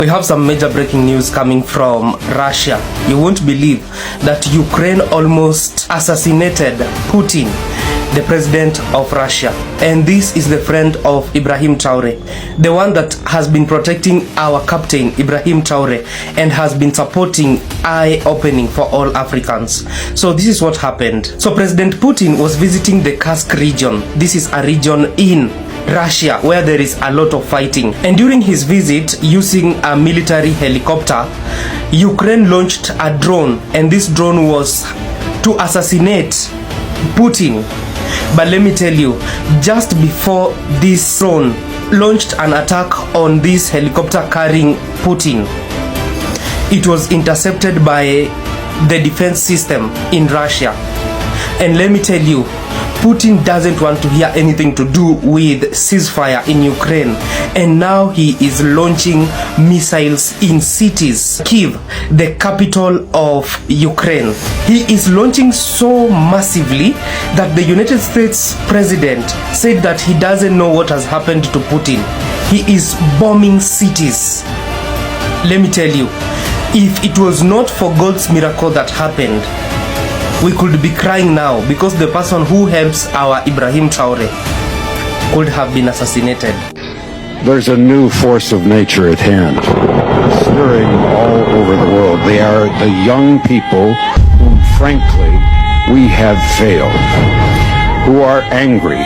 We have some major breaking news coming from Russia. You won't believe that Ukraine almost assassinated Putin, the president of Russia. And this is the friend of Ibrahim Traore, the one that has been protecting our captain Ibrahim Traore and has been supporting eye-opening for all Africans. So this is what happened. So President Putin was visiting the Kursk region. This is a region in Russia where there is a lot of fighting, and during his visit, using a military helicopter, Ukraine launched a drone, and this drone was to assassinate Putin. But let me tell you, just before this drone launched an attack on this helicopter carrying Putin, it was intercepted by the defense system in Russia. And let me tell you, Putin doesn't want to hear anything to do with ceasefire in Ukraine, and now he is launching missiles in cities. Kyiv, the capital of Ukraine, he is launching so massively that the United States president said that he doesn't know what has happened to Putin. He is bombing cities. Let me tell you, if it was not for God's miracle that happened, we could be crying now, because the person who helps our Ibrahim Traore could have been assassinated. There's a new force of nature at hand, stirring all over the world. They are the young people whom, frankly, we have failed, who are angry,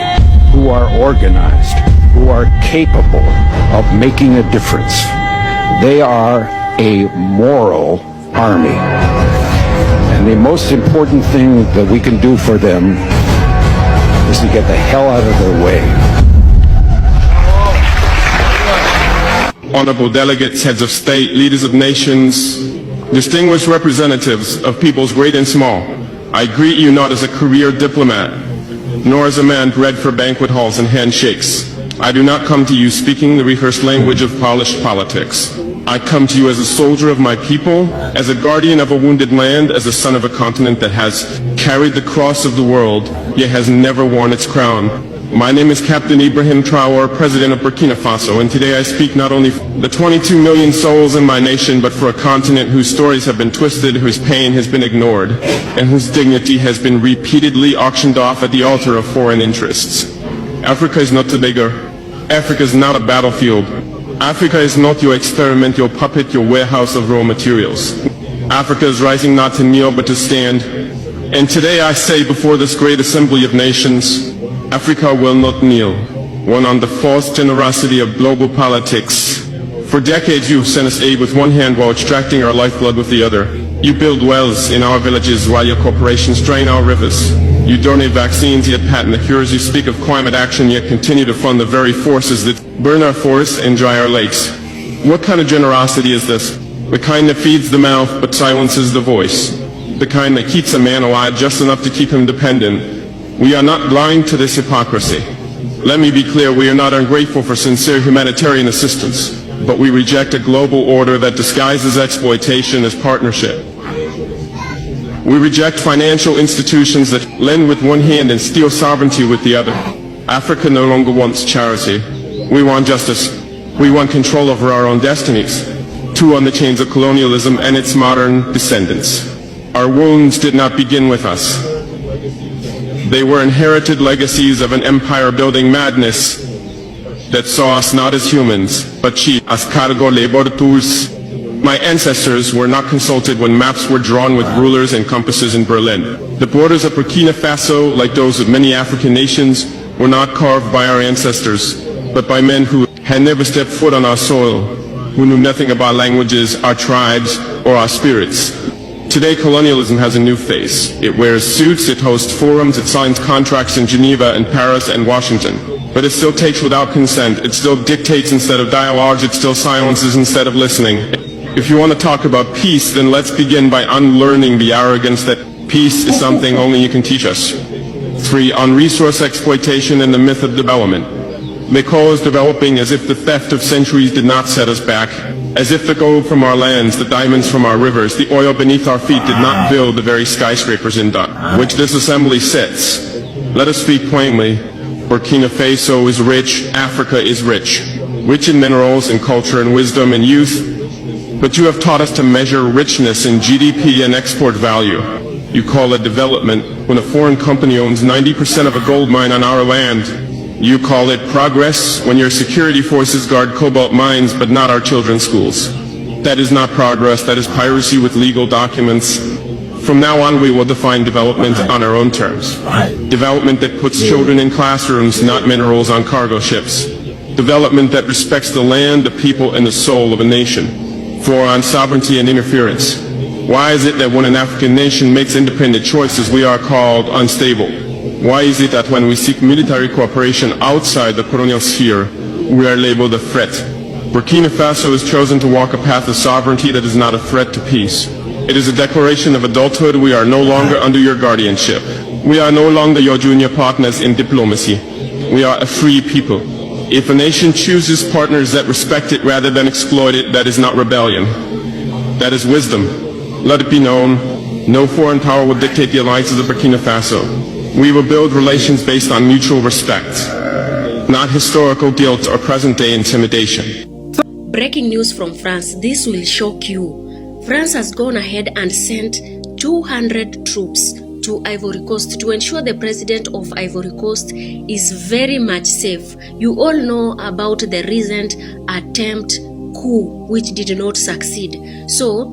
who are organized, who are capable of making a difference. They are a moral army. And the most important thing that we can do for them is to get the hell out of their way. Honorable delegates, heads of state, leaders of nations, distinguished representatives of peoples great and small, I greet you not as a career diplomat, nor as a man bred for banquet halls and handshakes. I do not come to you speaking the rehearsed language of polished politics. I come to you as a soldier of my people, as a guardian of a wounded land, as a son of a continent that has carried the cross of the world, yet has never worn its crown. My name is Captain Ibrahim Traore, President of Burkina Faso, and today I speak not only for the 22 million souls in my nation, but for a continent whose stories have been twisted, whose pain has been ignored, and whose dignity has been repeatedly auctioned off at the altar of foreign interests. Africa is not Tobago. Africa is not a battlefield. Africa is not your experiment, your puppet, your warehouse of raw materials. Africa is rising not to kneel but to stand. And today I say before this great assembly of nations, Africa will not kneel. One on the false generosity of global politics. For decades you've sent us aid with one hand while extracting our lifeblood with the other. You build wells in our villages while your corporations drain our rivers. You donate vaccines yet patent the cures. You speak of climate action yet continue to fund the very forces that burn our forests and dry our lakes. What kind of generosity is this? The kind that feeds the mouth but silences the voice. The kind that keeps a man alive just enough to keep him dependent. We are not blind to this hypocrisy. Let me be clear, we are not ungrateful for sincere humanitarian assistance, but we reject a global order that disguises exploitation as partnership. We reject financial institutions that lend with one hand and steal sovereignty with the other. Africa no longer wants charity. We want justice. We want control over our own destinies. Too on the chains of colonialism and its modern descendants. Our wounds did not begin with us. They were inherited legacies of an empire-building madness that saw us not as humans, but chiefs, as cargo laboratories. My ancestors were not consulted when maps were drawn with rulers and compasses in Berlin. The borders of Burkina Faso, like those of many African nations, were not carved by our ancestors, but by men who had never stepped foot on our soil, who knew nothing about languages, our tribes, or our spirits. Today, colonialism has a new face. It wears suits, it hosts forums, it signs contracts in Geneva and Paris and Washington. But it still takes without consent, it still dictates instead of dialogues, it still silences instead of listening. If you want to talk about peace, then let's begin by unlearning the arrogance that peace is something only you can teach us. 3. On resource exploitation and the myth of development. They call us developing as if the theft of centuries did not set us back, as if the gold from our lands, the diamonds from our rivers, the oil beneath our feet did not build the very skyscrapers in which this assembly sits. Let us speak plainly. Burkina Faso is rich, Africa is rich. Rich in minerals and culture and wisdom and youth, But you have taught us to measure richness in GDP and export value. You call it development when a foreign company owns 90% of a gold mine on our land. You call it progress when your security forces guard cobalt mines but not our children's schools. That is not progress, that is piracy with legal documents. From now on, we will define development on our own terms. Development that puts children in classrooms, not minerals on cargo ships. Development that respects the land, the people, and the soul of a nation. For on sovereignty and interference. Why is it that when an African nation makes independent choices, we are called unstable? Why is it that when we seek military cooperation outside the colonial sphere, we are labeled a threat? Burkina Faso has chosen to walk a path of sovereignty that is not a threat to peace. It is a declaration of adulthood. We are no longer under your guardianship. We are no longer your junior partners in diplomacy. We are a free people. If a nation chooses partners that respect it rather than exploit it, that is not rebellion. That is wisdom. Let it be known, no foreign power will dictate the alliances of Burkina Faso. We will build relations based on mutual respect, not historical guilt or present-day intimidation. Breaking news from France. This will shock you. France has gone ahead and sent 200 troops to Ivory Coast to ensure the president of Ivory Coast is very much safe. You all know about the recent attempt coup which did not succeed. So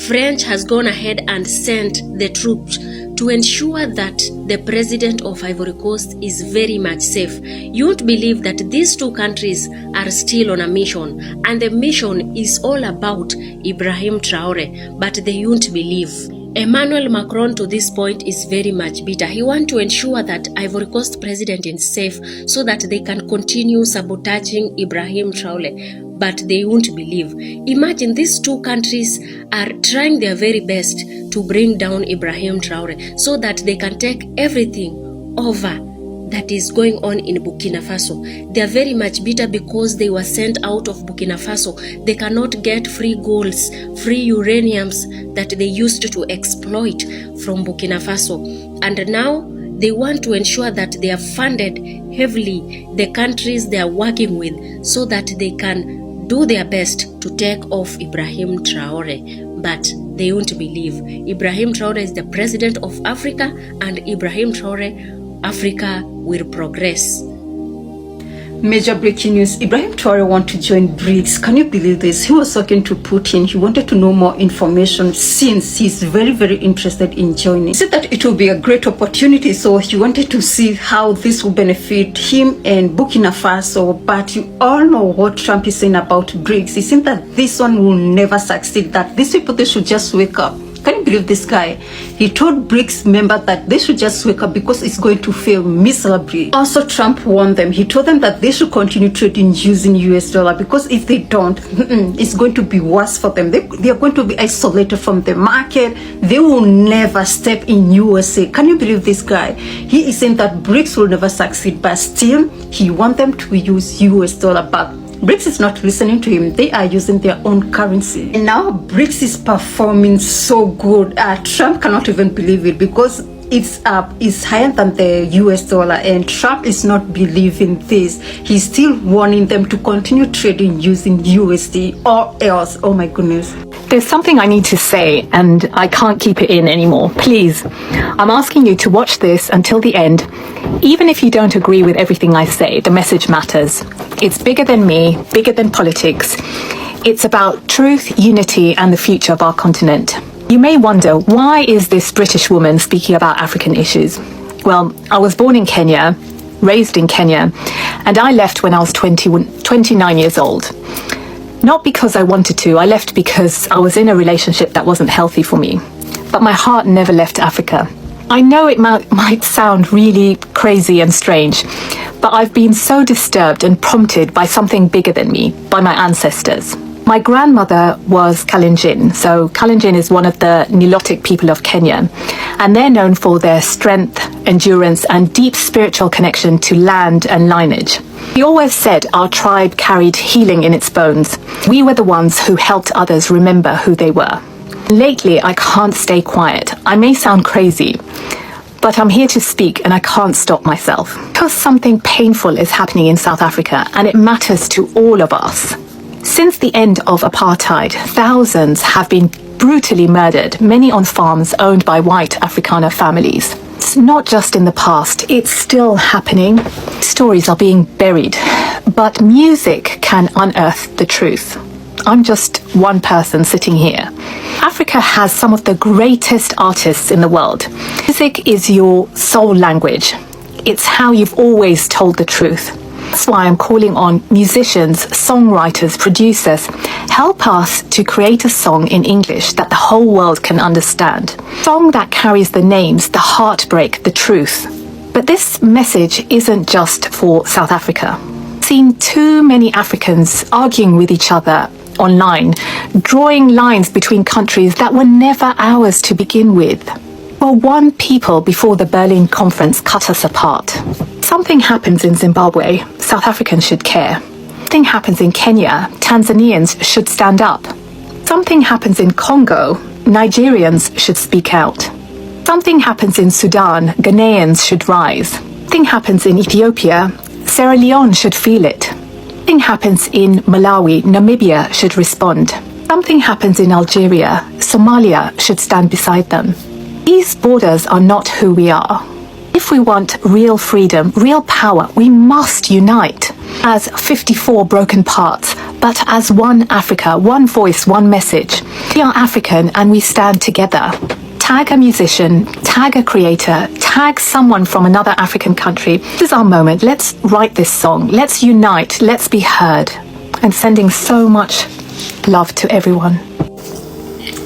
French has gone ahead and sent the troops to ensure that the president of Ivory Coast is very much safe. You won't believe that these two countries are still on a mission, and the mission is all about Ibrahim Traore, but they won't believe. Emmanuel Macron to this point is very much bitter. He wants to ensure that Ivory Coast president is safe so that they can continue sabotaging Ibrahim Traore, but they won't believe. Imagine these two countries are trying their very best to bring down Ibrahim Traore so that they can take everything over that is going on in Burkina Faso. They are very much bitter because they were sent out of Burkina Faso. They cannot get free golds, free uraniums that they used to exploit from Burkina Faso. And now they want to ensure that they have funded heavily the countries they are working with so that they can do their best to take off Ibrahim Traore. But they won't believe. Ibrahim Traore is the president of Africa, and Ibrahim Traore, Africa will progress. Major breaking news. Ibrahim Traore wants to join BRICS. Can you believe this? He was talking to Putin. He wanted to know more information since he's very, very interested in joining. He said that it will be a great opportunity, so he wanted to see how this will benefit him and Burkina Faso. But you all know what Trump is saying about BRICS. He said that this one will never succeed, that these people, they should just wake up. Can you believe this guy? He told BRICS members that they should just wake up because it's going to fail miserably. Also, Trump warned them. He told them that they should continue trading using US dollar because if they don't, it's going to be worse for them. They are going to be isolated from the market. They will never step in USA. Can you believe this guy? He is saying that BRICS will never succeed, but still, he wants them to use US dollar back. BRICS is not listening to him. They are using their own currency. And now BRICS is performing so good. Trump cannot even believe it because it's higher than the US dollar, and Trump is not believing this. He's still warning them to continue trading using USD or else. Oh my goodness. There's something I need to say, and I can't keep it in anymore. Please, I'm asking you to watch this until the end. Even if you don't agree with everything I say, the message matters. It's bigger than me, bigger than politics. It's about truth, unity, and the future of our continent. You may wonder, why is this British woman speaking about African issues? Well, I was born in Kenya, raised in Kenya, and I left when I was 29 years old. Not because I wanted to, I left because I was in a relationship that wasn't healthy for me. But my heart never left Africa. I know it might sound really crazy and strange, but I've been so disturbed and prompted by something bigger than me, by my ancestors. My grandmother was Kalenjin. So Kalenjin is one of the Nilotic people of Kenya, and they're known for their strength, endurance, and deep spiritual connection to land and lineage. He always said our tribe carried healing in its bones. We were the ones who helped others remember who they were. Lately, I can't stay quiet. I may sound crazy, but I'm here to speak and I can't stop myself. Because something painful is happening in South Africa and it matters to all of us. Since the end of apartheid, thousands have been brutally murdered, many on farms owned by white Afrikaner families. It's not just in the past, it's still happening. Stories are being buried, but music can unearth the truth. I'm just one person sitting here. Africa has some of the greatest artists in the world. Music is your soul language. It's how you've always told the truth. That's why I'm calling on musicians, songwriters, producers, help us to create a song in English that the whole world can understand. A song that carries the names, the heartbreak, the truth. But this message isn't just for South Africa. I've seen too many Africans arguing with each other online, drawing lines between countries that were never ours to begin with. Well, one people before the Berlin conference cut us apart. Something happens in Zimbabwe, South Africans should care. Something happens in Kenya, Tanzanians should stand up. Something happens in Congo, Nigerians should speak out. Something happens in Sudan, Ghanaians should rise. Something happens in Ethiopia, Sierra Leone should feel it. Something happens in Malawi, Namibia should respond. Something happens in Algeria, Somalia should stand beside them. These borders are not who we are. If we want real freedom, real power, we must unite as 54 broken parts, but as one Africa, one voice, one message. We are African and we stand together. Tag a musician, tag a creator, tag someone from another African country. This is our moment. Let's write this song. Let's unite. Let's be heard. I'm sending so much love to everyone.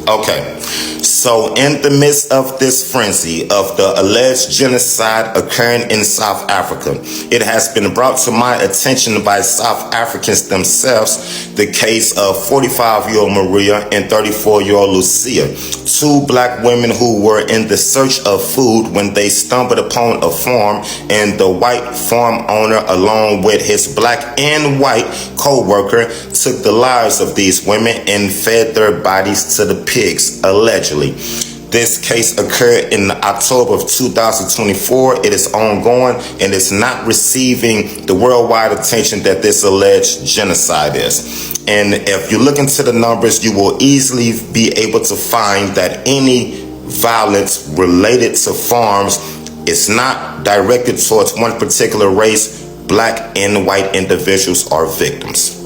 Okay, so in the midst of this frenzy of the alleged genocide occurring in South Africa, it has been brought to my attention by South Africans themselves the case of 45-year-old Maria and 34-year-old Lucia, two black women who were in the search of food when they stumbled upon a farm, and the white farm owner, along with his black and white co-worker, took the lives of these women and fed their bodies to the pigs, allegedly. This case occurred in October of 2024. It is ongoing and it's not receiving the worldwide attention that this alleged genocide is. And if you look into the numbers, you will easily be able to find that any violence related to farms is not directed towards one particular race. Black and white individuals are victims.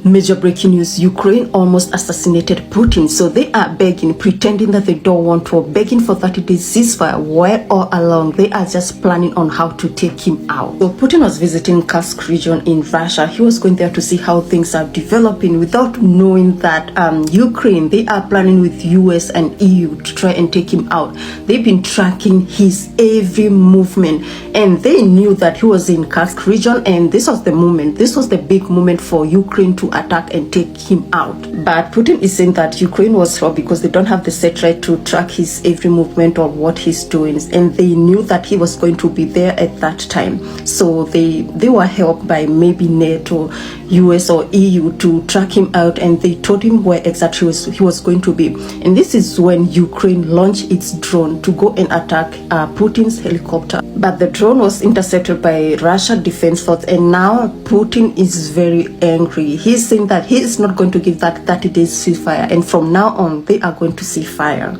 Major breaking news: Ukraine almost assassinated Putin. So they are begging, pretending that they don't want to, begging for 30-day ceasefire. Where all along they are just planning on how to take him out. So Putin was visiting Kursk region in Russia. He was going there to see how things are developing without knowing that Ukraine, they are planning with US and EU to try and take him out. They've been tracking his every movement, and they knew that he was in Kursk region, and this was the moment, this was the big moment for Ukraine to attack and take him out. But Putin is saying that Ukraine was wrong because they don't have the satellite to track his every movement or what he's doing, and they knew that he was going to be there at that time. So they were helped by maybe NATO, US or EU to track him out, and they told him where exactly he was going to be. And this is when Ukraine launched its drone to go and attack Putin's helicopter. But the drone was intercepted by Russian Defense Force, and now Putin is very angry. He's saying that he is not going to give that 30-day ceasefire, and from now on they are going to see fire.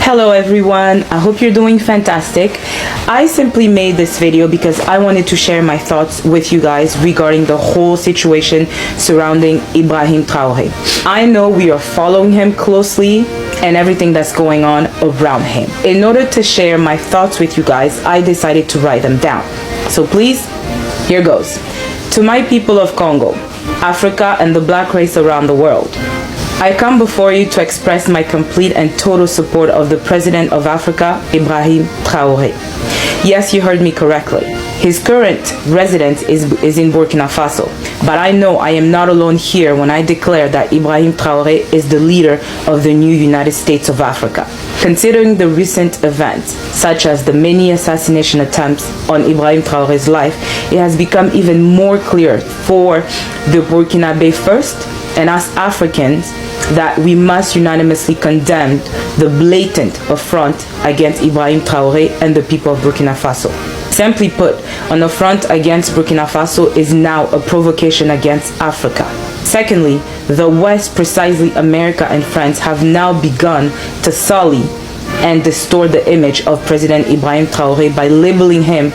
Hello everyone, I hope you're doing fantastic. I simply made this video because I wanted to share my thoughts with you guys regarding the whole situation surrounding Ibrahim Traore. I know we are following him closely and everything that's going on around him. In order to share my thoughts with you guys, I decided to write them down. So please, here goes. To my people of Congo, Africa, and the black race around the world, I come before you to express my complete and total support of the President of Africa, Ibrahim Traore. Yes, you heard me correctly. His current residence is in Burkina Faso, but I know I am not alone here when I declare that Ibrahim Traore is the leader of the new United States of Africa. Considering the recent events, such as the many assassination attempts on Ibrahim Traore's life, it has become even more clear for the Burkinabe first and us Africans that we must unanimously condemn the blatant affront against Ibrahim Traore and the people of Burkina Faso. Simply put, an affront against Burkina Faso is now a provocation against Africa. Secondly, the West, precisely America and France, have now begun to sully and distort the image of President Ibrahim Traore by labeling him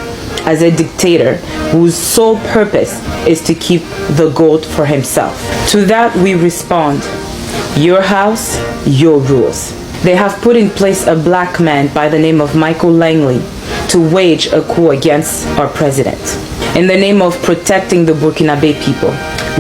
as a dictator whose sole purpose is to keep the gold for himself. To that we respond, your house, your rules. They have put in place a black man by the name of Michael Langley to wage a coup against our president in the name of protecting the Burkinabe people.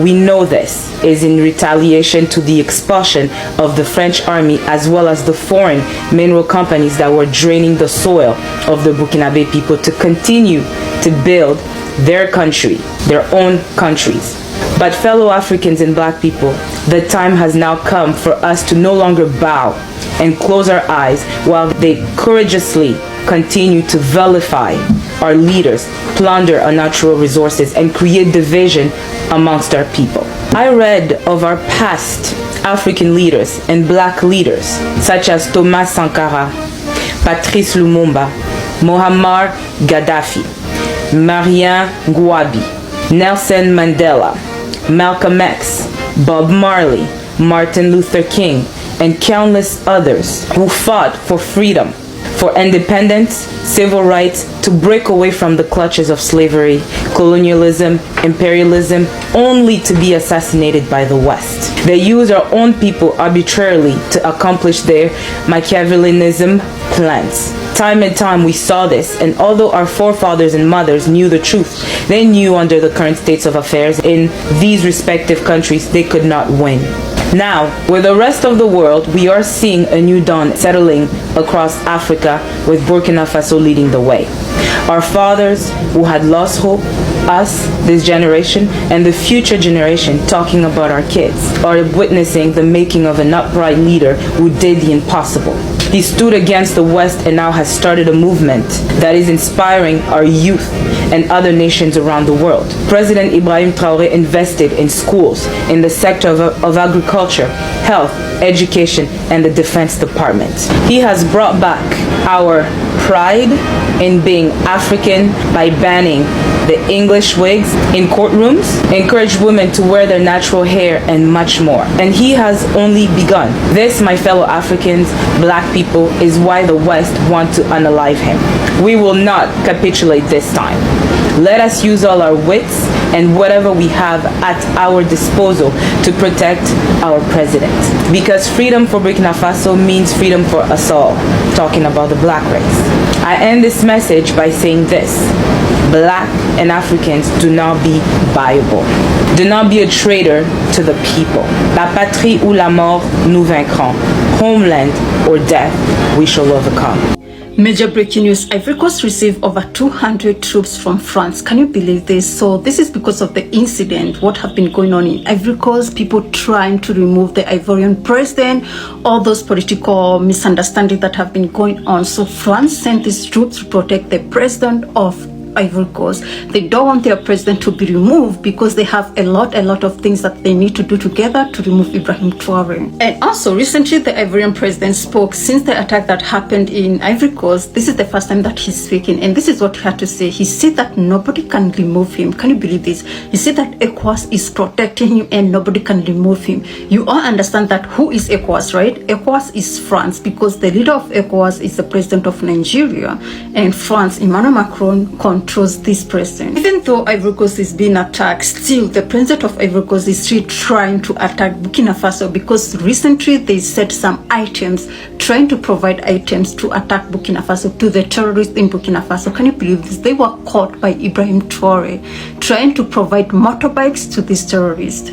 We know this is in retaliation to the expulsion of the French army as well as the foreign mineral companies that were draining the soil of the Burkinabe people to continue to build their country, their own countries. But fellow Africans and black people, the time has now come for us to no longer bow and close our eyes while they courageously continue to vilify our leaders, plunder our natural resources, and create division amongst our people. I read of our past African leaders and black leaders, such as Thomas Sankara, Patrice Lumumba, Muammar Gaddafi, Marien Ngouabi, Nelson Mandela, Malcolm X, Bob Marley, Martin Luther King, and countless others who fought for freedom, for independence, civil rights, to break away from the clutches of slavery, colonialism, imperialism, only to be assassinated by the West. They use our own people arbitrarily to accomplish their Machiavellianism plans. Time and time we saw this, and although our forefathers and mothers knew the truth, they knew under the current states of affairs in these respective countries they could not win. Now, with the rest of the world, we are seeing a new dawn settling across Africa, with Burkina Faso leading the way. Our fathers who had lost hope, us, this generation, and the future generation, talking about our kids, are witnessing the making of an upright leader who did the impossible. He stood against the West and now has started a movement that is inspiring our youth and other nations around the world. President Ibrahim Traore invested in schools, in the sector of agriculture, health, education, and the Defense Department. He has brought back our pride in being African by banning the English wigs in courtrooms, encouraged women to wear their natural hair, and much more. And he has only begun. This, my fellow Africans, black people, is why the West want to unalive him. We will not capitulate this time. Let us use all our wits and whatever we have at our disposal to protect our president. Because freedom for Burkina Faso means freedom for us all, talking about the black race. I end this message by saying this: black and Africans, do not be buyable. Do not be a traitor to the people. La patrie ou la mort, nous vaincrons. Homeland or death, we shall overcome. Major breaking news: Ivory Coast received over 200 troops from France. Can you believe this? So this is because of the incident, what have been going on in Ivory Coast, people trying to remove the Ivorian president, all those political misunderstandings that have been going on. So France sent these troops to protect the president of Ivory Coast. They don't want their president to be removed because they have a lot of things that they need to do together to remove Ibrahim Traore. And also recently the Ivorian president spoke since the attack that happened in Ivory Coast. This is the first time that he's speaking, and this is what he had to say. He said that nobody can remove him. Can you believe this? He said that ECOWAS is protecting him and nobody can remove him. You all understand that who is ECOWAS, right? ECOWAS is France, because the leader of ECOWAS is the president of Nigeria, and France, Emmanuel Macron, controls this president. Even though Ivory Coast is being attacked, still the president of Ivory Coast is still trying to attack Burkina Faso, because recently they said some items, trying to provide items to attack Burkina Faso, to the terrorists in Burkina Faso. Can you believe this? They were caught by Ibrahim Traore trying to provide motorbikes to these terrorists.